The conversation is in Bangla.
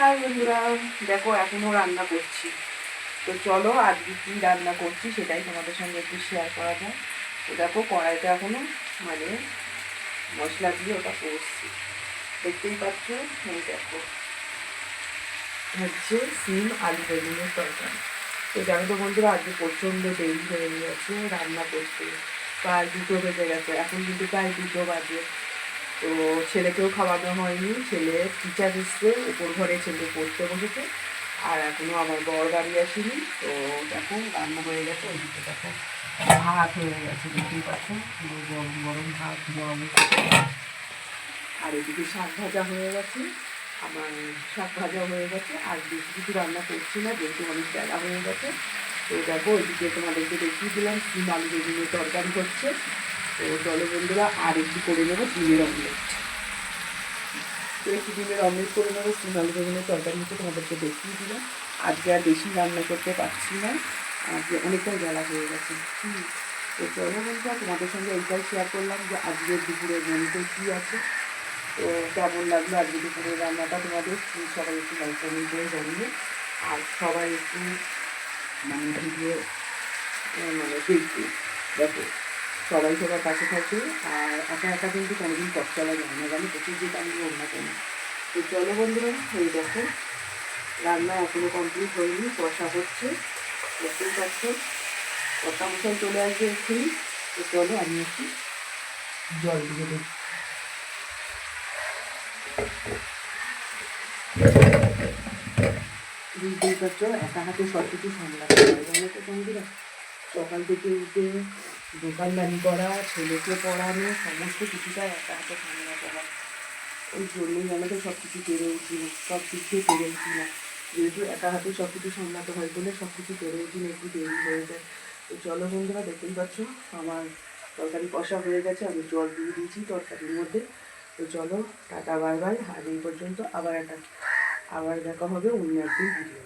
আর বন্ধুরা দেখো এখনও রান্না করছি। তো চলো আজকে কী রান্না করছি সেটাই তোমাদের সঙ্গে একটু শেয়ার করা যায়। তো দেখো কড়াইতে এখনও মানে মশলা দিয়ে ওটা করছি, দেখতেই পাচ্ছ। এই দেখো হচ্ছে সিম আলু বেগুনের তরকারি। তো জানো তো বন্ধুরা আজকে প্রচণ্ড দেরি হয়ে গেছে রান্না করতে, প্রায় 2টো বেজে গেছে, এখন কিন্তু প্রায় 2টো বাজে। তো ছেলেকেও খাওয়ানো হয়নি, ছেলে টিচার এসছে, উপর ঘরে ছেলে পড়তে বসেছে, আর এখনও আমার বর বাড়ি আসেনি। তো দেখো রান্না হয়ে গেছে, ওইদিকে দেখো ভাত হয়ে গেছে, দেখতেই পাচ্ছ গরম গরম ভাত গরম। আর এদিকে শাক ভাজা হয়ে গেছে, আমার শাক ভাজা হয়ে গেছে, আর বেশি কিছু রান্না করছি না যেহেতু অনেক বেলা হয়ে গেছে। তো দেখো এদিকে তোমাদেরকে দেখিয়ে দিলাম সিম আলু বেগুনের তরকারি হচ্ছে। তো চলো বন্ধুরা আর একটু করে নেবো ডিমের অমলেট। তো একটু ডিমের অমলেট করে নেবো, সিম আলু বেগুনের তরকারি হচ্ছে, তোমাদেরকে দেখিয়ে দিলাম। আজকে আর বেশি রান্না করতে পারছি না, আজকে অনেকটাই বেলা হয়ে গেছে। তো চলো বন্ধুরা তোমাদের সঙ্গে এইটাই শেয়ার করলাম যে আজকের দুপুরের মেনুতে কী আছে। তো কেমন লাগলো আজকে দুপুরের রান্নাটা তোমাদের, সবাই একটু লাইক কমেন্ট করে জানিয়ে, আর সবাই একটু মানে ভিডিও মানে দেখবে। দেখো সবাই সবার কাছে থাকে, আর একা একা কিন্তু কোনোদিন পথ চলা যায় না, জানো প্রচুর দিকে আমি রান্না করি। তো চলো বন্ধুরা এই দেখো রান্না এখনো কমপ্লিট হয়নি, কষা হচ্ছে, দেখতেই পাচ্ছ। কষা মশাই চলে আসবে এক্ষুনি। তো চলো আমি একটু জল দিয়ে দিই। বুঝতেই পারছো একা হাতে সব কিছু সামলাতে হয়, জানো তো বন্ধুরা। সকাল থেকে উঠে দোকানদারি করা, ছেলেকে পড়ানো, সমস্ত কিছুটা একা হাতে সামলাতে হয়। ওই জন্যই আমাদের সব কিছু পেরে উঠি না, সব দিক দিয়ে পেরে উঠি না, যেহেতু একা হাতে সব কিছু সামলাতে হয় বলে সব কিছু পেরে উঠি না, একটু দেরি হয়ে যায়। তো চলো বন্ধুরা দেখতেই পাচ্ছ আমার তরকারি কষা হয়ে গেছে, আমি জল দিয়ে দিয়েছি তরকারির মধ্যে। তো চলো টাটা বাই বাই, আজ এই পর্যন্ত, আবার দেখা হবে অন্য একদিন ভিডিও।